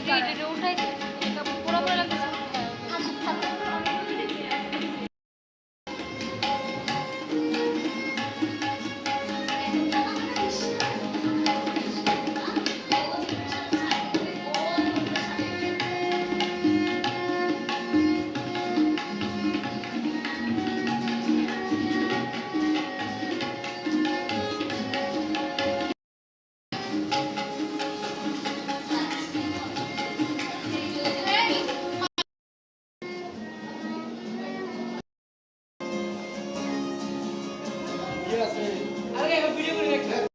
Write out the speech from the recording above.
এটা উঠাই দে এটা পুরো পুরো লাগতেছে আরে ভিডিও করে রাখতে